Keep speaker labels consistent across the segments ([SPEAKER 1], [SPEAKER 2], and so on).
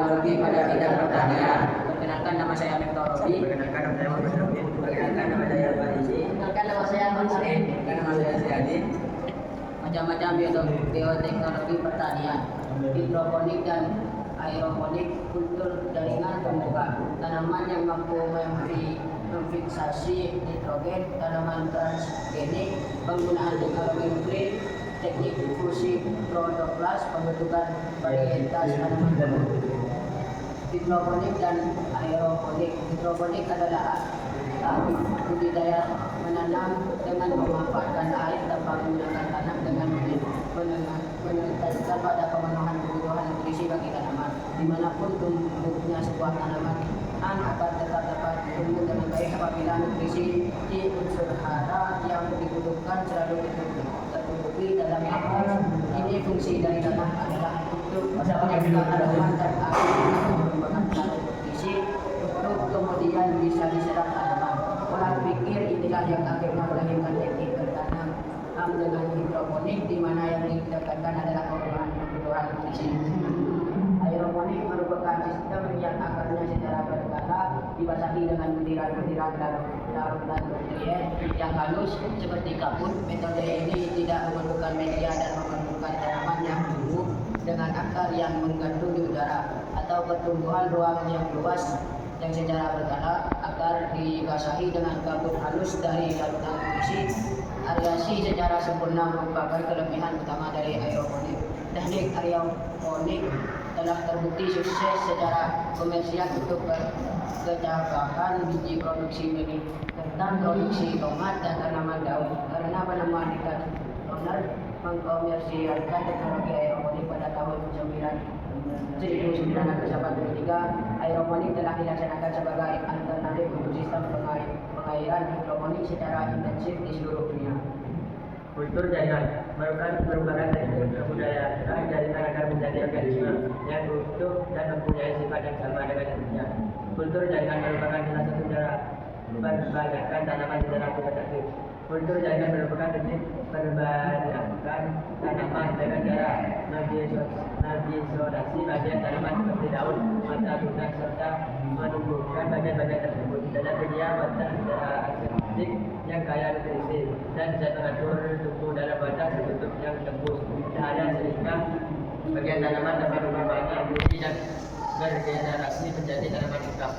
[SPEAKER 1] teknologi pada bidang pertanian. Perkenalkan nama saya Mektor Robi.
[SPEAKER 2] Perkenalkan nama saya Muhammad Robi. Perkenalkan nama saya Farizi.
[SPEAKER 1] Perkenalkan nama saya Mansari.
[SPEAKER 2] Perkenalkan nama saya Siadi.
[SPEAKER 1] Macam-macam bioteknologi pertanian, hidroponik dan aeroponik, kultur jaringan terbuka, tanaman yang mampu memfiksasi nitrogen, tanaman transgenik, penggunaan teknologi nuklir, teknik fusi protoplas, pembentukan varietas tanaman baru. Hidroponik dan aeroponik. Hidroponik adalah budidaya menanam dengan memanfaatkan air tanpa menggunakan tanah dengan menekankan pada pemenuhan kebutuhan nutrisi bagi tanaman. Dimanapun tumbuhnya sebuah tanaman akan tetap dapat tumbuh dengan baik apabila nutrisi di unsur hara yang dibutuhkan selalu tercukupi dalam air. Ini fungsi dari tanah adalah untuk menjaga tanaman dan air mengembangkan nutrisi untuk kemudian bisa diserap tanaman. Pola pikir inilah yang akhirnya melahirkan teknik bertanam dengan hidroponik, di mana yang ditekankan adalah pemenuhan kebutuhan nutrisi. Aeroponik merupakan sistem yang akarnya secara berkala dibasahi dengan butiran-butiran daun dan nutrien yang halus seperti kabut. Metode ini tidak memerlukan media dan memerlukan tanaman yang tumbuh dengan akar yang menggantung di udara atau pertumbuhan ruang yang luas yang secara berkala. Akar dibasahi dengan kabut halus dari larutan nutrisi. Aerasi secara sempurna merupakan kelebihan utama dari aeroponik. Teknik aeroponik telah terbukti sukses secara komersial untuk kecakapan biji produksi benih, tentang produksi tomat dan tanaman daun. Karena penemuan Richard Donner mengkomersialkan teknologi aeroponik pada tahun 1983, aeroponik telah dilaksanakan sebagai alternatif untuk sistem pengairan hidroponik secara intensif di seluruh dunia.
[SPEAKER 2] Kultur jaringan merupakan teknik kebudayaan jaringan agar menjadi organisme yang utuh dan mempunyai sifat yang sama dengan induknya. Kultur jaringan merupakan salah satu cara memperbanyakan tanaman secara vegetatif. Kultur jaringan merupakan teknik memperbanyakan tanaman dengan cara mengisolasi bagian tanaman seperti daun, mata, tunas, serta menumbuhkan bagian-bagian tersebut. Dengan media wadah secara aseptik yang kaya nutrisi dan bisa mengatur tumbuh dalam wadah tertutup yang tembus cahaya sehingga bagian tanaman dapat berbanyak biji dan bergenerasi menjadi tanaman lengkap.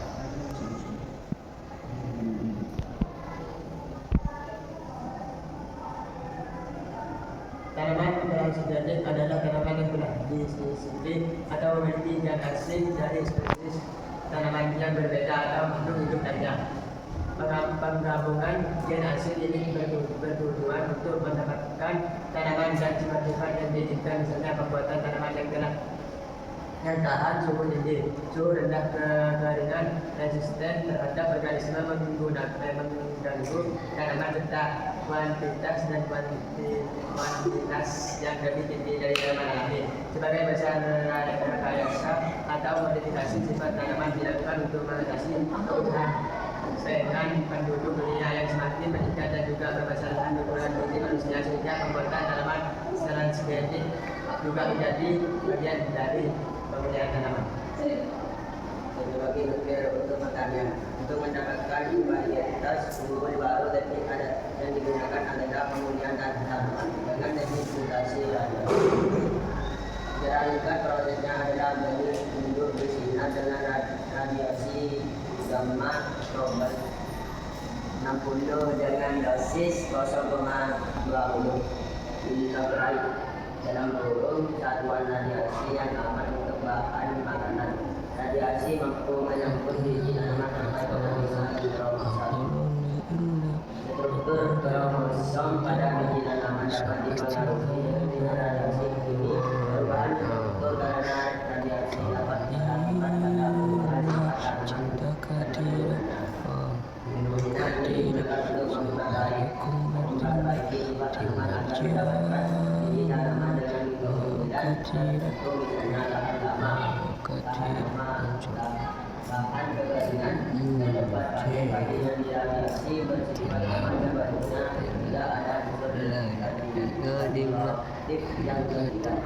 [SPEAKER 2] Tanaman transgenik adalah tanaman yang telah disisipkan atau memiliki gen asing dari spesies tanaman yang berbeda atau makhluk hidup lainnya. Penggabungan gen asing ini bertujuan untuk mendapatkan tanaman dan sifat-sifat yang diinginkan, misalnya pembuatan tanaman yang tahan suhu tinggi, suhu rendah, kekeringan, resisten terhadap organisme mengganggu tanaman, serta kuantitas dan kuantitas yang lebih tinggi dari tanaman alami. Sebagai besar rekayasa atau modifikasi sifat tanaman dilakukan untuk mengatasi kebutuhan dengan penduduk dunia yang semakin meningkat dan juga permasalahan dukungan bagi manusia, sehingga pembuatan tanaman transgenik juga menjadi bagian dari pembudayaan tanaman. Teknologi nuklir untuk pertanian. Untuk mendapatkan varietas unggul baru, teknik yang digunakan adalah pembudidayan tanaman dengan teknik mutasi radiasi. Secara ringkas prosesnya adalah benih induk bersinar dengan radiasi gamma probel 60 dengan dosis 0,20 mg dalam kurung satuan radiasi yang aman untuk bahan makanan. Radiasi mampu menyangkut biji tanaman sampai ke lapisan kromosom. Struktur kromosom pada biji tanaman dapat dipengaruhi dengan radiasi ini. Perubahan struktur karena radiasi dapat berakibat pada perubahan pada tanaman. Ini untuk memperbaiki sifat tanaman agar mendapatkan biji tanaman dengan kemudian tertentu, misalnya lahan lama, bahan kekeringan, dan dapat pakai yang diradiasi bersifat aman dan barunya tidak ada unsur aktif yang tidak.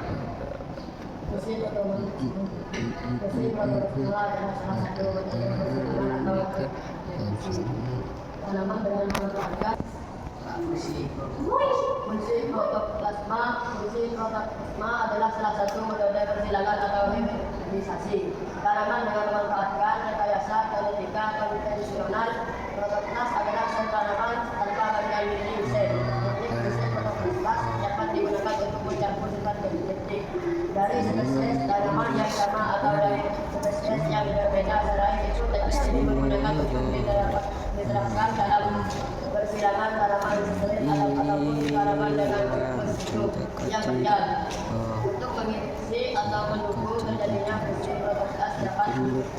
[SPEAKER 1] Muslim atau Muslim atau pula adalah salah satu tanaman atau tanaman dengan memanfaatkan fungsi protoplasma. Fungsi protoplasma adalah salah satu metode persilangan atau hibridisasi tanaman dengan memanfaatkan rekayasa genetika konvensional. Protoplas adalah sel tanaman tanpa bagian dinding sel. Teknik fungsi protoplas dapat digunakan untuk mencampur sifat genetik dari spesies tanaman yang sama atau dari spesies yang berbeda. Selain itu, teknik ini menggunakan untuk diterapkan dalam persilangan tanaman satelit ataupun tanaman dengan hidup yang berjalan. Untuk mengisi atau mendukung terjadinya fungsi protoplas dapat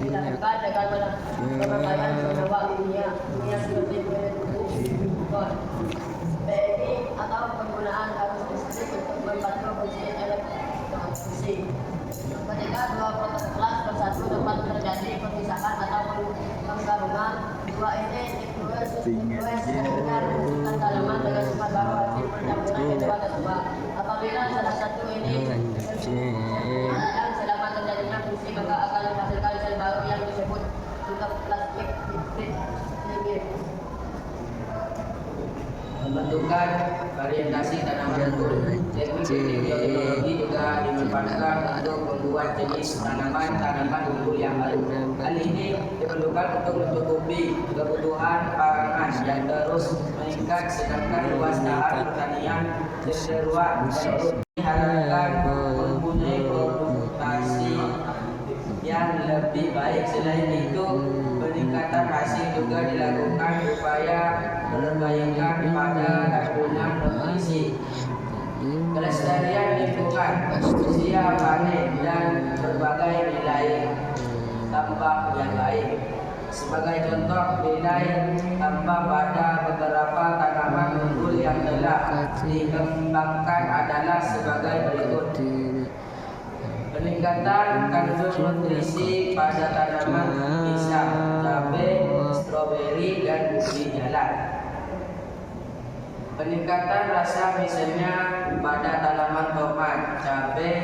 [SPEAKER 1] dilakukan dengan pemakaian senyawa kimia seperti PEI atau penggunaan arus listrik untuk membantu fungsi elektrofusi. Ketika dua protoplas bersatu dapat terjadi perpisahan atau penggabungan. Dua ini dengan tanaman dengan sifat baru hasil percampuran kedua tersebut. Apabila salah satu ini dan selama terjadinya fungsi maka akan menghasilkan sel baru yang disebut protoplastik hibrid.
[SPEAKER 3] Pembentukan varietasi tanaman unggul. Teknik teknologi juga dimanfaatkan untuk membuat jenis tanaman unggul yang baru. Hal ini diperlukan untuk mencukupi kebutuhan pangan yang terus meningkat, sedangkan luas lahan pertanian cenderung menurun. Diharapkan mempunyai produksi yang lebih baik. Selain itu, peningkatan hasil juga dilakukan upaya perbaikan pada kandungan nutrisi, kelestarian lingkungan, usia panen, dan berbagai nilai tambah yang lain. Sebagai contoh, nilai tambah pada beberapa tanaman unggul yang telah dikembangkan adalah sebagai berikut. Peningkatan kandung nutrisi pada tanaman pisang, cabai, stroberi, dan ubi jalan. Peningkatan rasa misalnya pada tanaman tomat, cabai,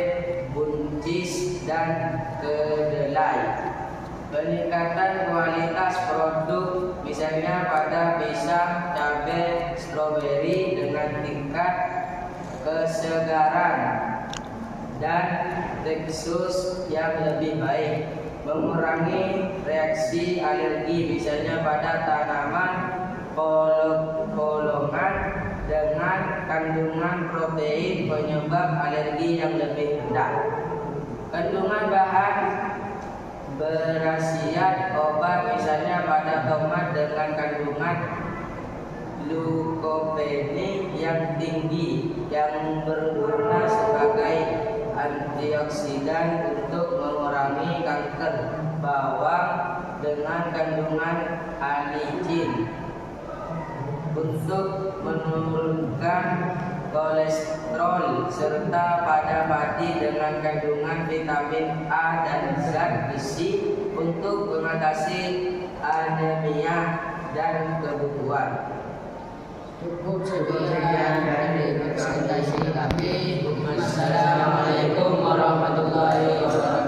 [SPEAKER 3] buncis, dan kedelai. Peningkatan kualitas produk misalnya pada pisang, cabai, stroberi dengan tingkat kesegaran dan tekstur yang lebih baik. Mengurangi reaksi alergi misalnya pada tanaman polongan dengan kandungan protein penyebab alergi yang lebih rendah. Kandungan bahan berkhasiat obat misalnya pada tomat dengan kandungan leukopene yang tinggi yang berguna sebagai antioksidan untuk mengurangi kanker. Bawang dengan kandungan alicin untuk menurunkan kolesterol, serta pada padi dengan kandungan vitamin A dan zat besi untuk mengatasi anemia dan kebutuhan.
[SPEAKER 1] Cukup sekian dari presentasi kami. Wassalamualaikum warahmatullahi wabarakatuh.